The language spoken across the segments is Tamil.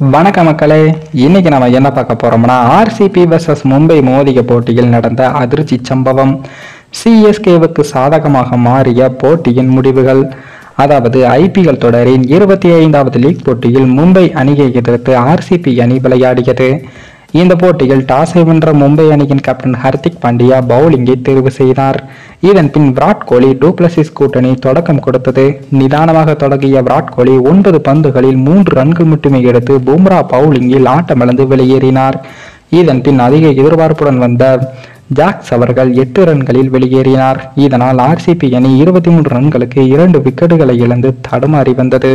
வணக்க மக்களே, இன்னைக்கு நம்ம என்ன பார்க்க போறோம்னா ஆர்சிபி vs மும்பை மோதிய போட்டியில் நடந்த அதிர்ச்சி சம்பவம். சிஎஸ்கேவுக்கு சாதகமாக மாறிய போட்டியின் முடிவுகள். அதாவது ஐபிஎல் தொடரின் 25வது லீக் போட்டியில் மும்பை அணியை எதிர்த்து ஆர்சிபி அணி விளையாடியது. இந்த போட்டியில் டாஸை வென்ற மும்பை அணியின் கேப்டன் ஹர்திக் பாண்டியா பவுலிங்கை தேர்வு செய்தார். இதன் பின் விராட் கோலி டூப்ளசிஸ் கூட்டணி தொடக்கம் கொடுத்தது. நிதானமாக தொடங்கிய விராட் கோலி 9 பந்துகளில் 3 ரன்கள் மட்டுமே எடுத்து பும்ரா பவுலிங்கில் ஆட்டமிழந்து வெளியேறினார். இதன் பின் அதிக எதிர்பார்ப்புடன் வந்த ஜாக்ஸ் அவர்கள் 8 ரன்களில் வெளியேறினார். இதனால் ஆர்சிபி அணி 23 ரன்களுக்கு 2 விக்கெட்டுகளை இழந்து தடுமாறி வந்தது.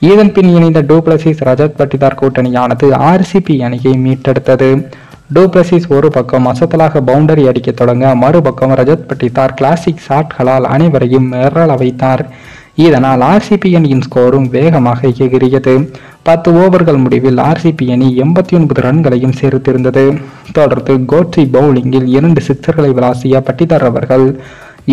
இதன் பின் இணைந்த டூப்ளசிஸ் ரஜத் பட்டிதார் கூட்டணியானது ஆர்சிபி அணியை மீட்டெடுத்தது. டூப்ளசிஸ் ஒரு பக்கம் அசத்தலாக பவுண்டரி அடிக்க தொடங்க, மறுபக்கம் ரஜத் பட்டிதார் கிளாசிக் ஷாட்களால் அனைவரையும் மிரள வைத்தார். இதனால் ஆர்சிபி அணியின் ஸ்கோரும் வேகமாக எகிரியது. 10 ஓவர்கள் முடிவில் ஆர்சிபி அணி 89 ரன்களையும் சேர்த்திருந்தது. தொடர்ந்து கோட்ஸி பவுலிங்கில் 2 சிக்சர்களை விளாசிய பட்டிதார் அவர்கள்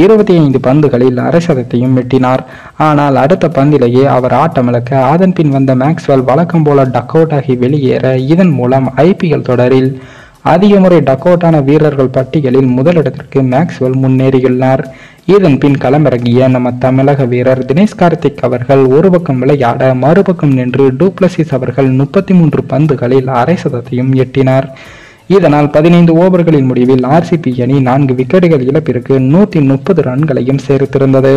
25 பந்துகளில் அரை சதத்தையும் வெட்டினார். ஆனால் அடுத்த பந்திலேயே அவர் ஆட்டமிழக்க, அதன் பின் வந்த மேக்ஸ்வெல் வழக்கம் போல டக் அவுட் ஆகி வெளியேற, இதன் மூலம் ஐபிஎல் தொடரில் அதிக முறை டக் அவுட்டான வீரர்கள் பட்டியலில் முதலிடத்திற்கு மேக்ஸ்வெல் முன்னேறியுள்ளார். இதன் பின் களமிறங்கிய நம்ம தமிழக வீரர் தினேஷ் கார்த்திக் அவர்கள் ஒரு பக்கம் விளையாட, மறுபக்கம் நின்று டூப்ளசிஸ் அவர்கள் 33 பந்துகளில் அரை சதத்தையும் எட்டினார். இதனால் 15 ஓவர்களின் முடிவில் ஆர்சிபி அணி 4 விக்கெட்டுகள் இழப்பிற்கு 130 ரன்களையும் சேர்த்திருந்தது.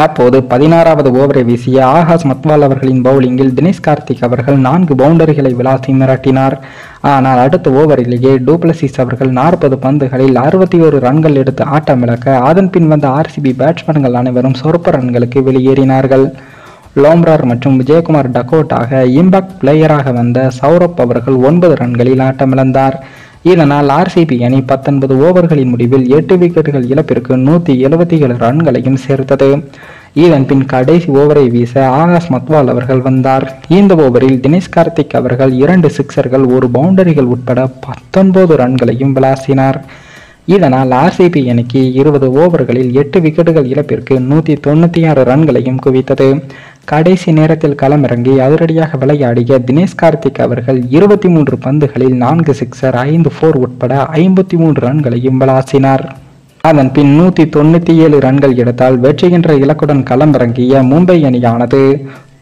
அப்போது 16வது ஓவரை வீசிய ஆகாஷ் மத்வால் அவர்களின் பவுலிங்கில் தினேஷ் கார்த்திக் அவர்கள் 4 பவுண்டரிகளை விளாசி மிரட்டினார். ஆனால் அடுத்த ஓவரிலேயே டூப்ளசிஸ் அவர்கள் 40 பந்துகளில் 61 ரன்கள் எடுத்து ஆட்டமிழக்க, அதன் பின் வந்த ஆர்சிபி பேட்ஸ்மேன்கள் அனைவரும் சொற்ப ரன்களுக்கு வெளியேறினார்கள். லோம்ரார் மற்றும் விஜயகுமார் டக் அவுட் ஆக, இம்பாக்ட் பிளேயராக வந்த சௌரப் அவர்கள் 9 ரன்களில் ஆட்டமிழந்தார். இதனால் ஆர்சிபி அணி 19 ஓவர்களின் முடிவில் 8 விக்கெட்டுகள் இழப்பிற்கு 177 ரன்களையும் சேர்த்தது. இதன் பின் கடைசி ஓவரை வீச ஆகாஷ் மத்வால் அவர்கள் வந்தார். இந்த ஓவரில் தினேஷ் கார்த்திக் அவர்கள் 2 சிக்சர்கள் 1 பவுண்டரிகள் உட்பட 19 ரன்களையும் விளாசினார். இதனால் ஆர்சிபி அணிக்கு 20 ஓவர்களில் 8 விக்கெட்டுகள் இழப்பிற்கு 196 ரன்களையும் குவித்தது. கடைசி நேரத்தில் களமிறங்கி அதிரடியாக விளையாடிய தினேஷ் கார்த்திக் அவர்கள் 23 பந்துகளில் 4 சிக்சர் 5 4 உட்பட 53 ரன்களையும் விளாசினார். அதன் பின் 197 ரன்கள் எடுத்தால் வெற்றி என்ற இலக்குடன் களமிறங்கிய மும்பை அணியானது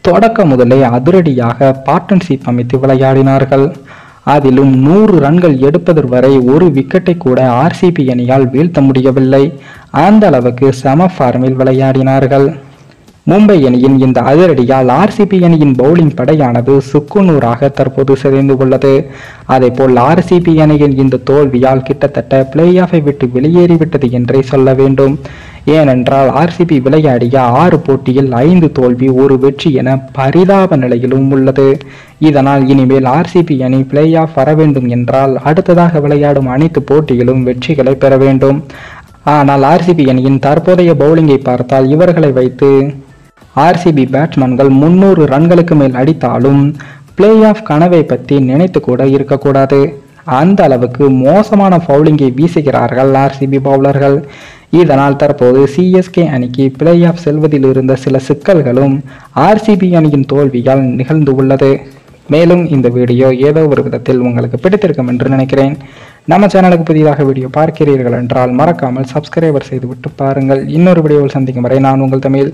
தொடக்க முதலே அதிரடியாக பார்ட்னர்ஷிப் அமைத்து விளையாடினார்கள். அதிலும் 100 ரன்கள் எடுப்பது வரை ஒரு விக்கெட்டை கூட ஆர்சிபி அணியால் வீழ்த்த முடியவில்லை. அந்த அளவுக்கு சம ஃபார்மில் விளையாடினார்கள். மும்பை அணியின் இந்த அதிரடியால் ஆர்சிபி அணியின் பவுலிங் படையானது சுக்குநூறாக தற்போது சிதைந்து உள்ளது. அதேபோல் ஆர்சிபி அணியின் இந்த தோல்வியால் கிட்டத்தட்ட பிளே ஆஃபை விட்டு வெளியேறிவிட்டது என்றே சொல்ல வேண்டும். ஏனென்றால் ஆர்சிபி விளையாடிய 6 போட்டியில் 5 தோல்வி 1 வெற்றி என பரிதாப நிலையிலும் உள்ளது. இதனால் இனிமேல் ஆர்சிபி அணி பிளே ஆஃப் வர வேண்டும் என்றால் அடுத்ததாக விளையாடும் அனைத்து போட்டியிலும் வெற்றிகளை பெற வேண்டும். ஆனால் ஆர்சிபி அணியின் தற்போதைய பவுலிங்கை பார்த்தால் இவர்களை வைத்து ஆர்சிபி பேட்ஸ்மேன்கள் 300 ரன்களுக்கு மேல் அடித்தாலும் பிளே ஆஃப் கனவை பற்றி நினைத்து கூட இருக்கக்கூடாது. அந்த அளவுக்கு மோசமான பவுலிங்கை வீசுகிறார்கள் ஆர்சிபி பவுலர்கள். இதனால் தற்போது சிஎஸ்கே அணிக்கு பிளே ஆஃப் செல்வதில் இருந்த சில சிக்கல்களும் ஆர்சிபி அணியின் தோல்வியால் நிகழ்ந்து உள்ளது. மேலும் இந்த வீடியோ ஏதோ ஒரு விதத்தில் உங்களுக்கு பிடித்திருக்கும் என்று நினைக்கிறேன். நம்ம சேனலுக்கு புதிதாக வீடியோ பார்க்கிறீர்கள் என்றால் மறக்காமல் சப்ஸ்கிரைபர் செய்துவிட்டு பாருங்கள். இன்னொரு வீடியோவில் சந்திக்கும் வரை நான் உங்கள் தமிழ்.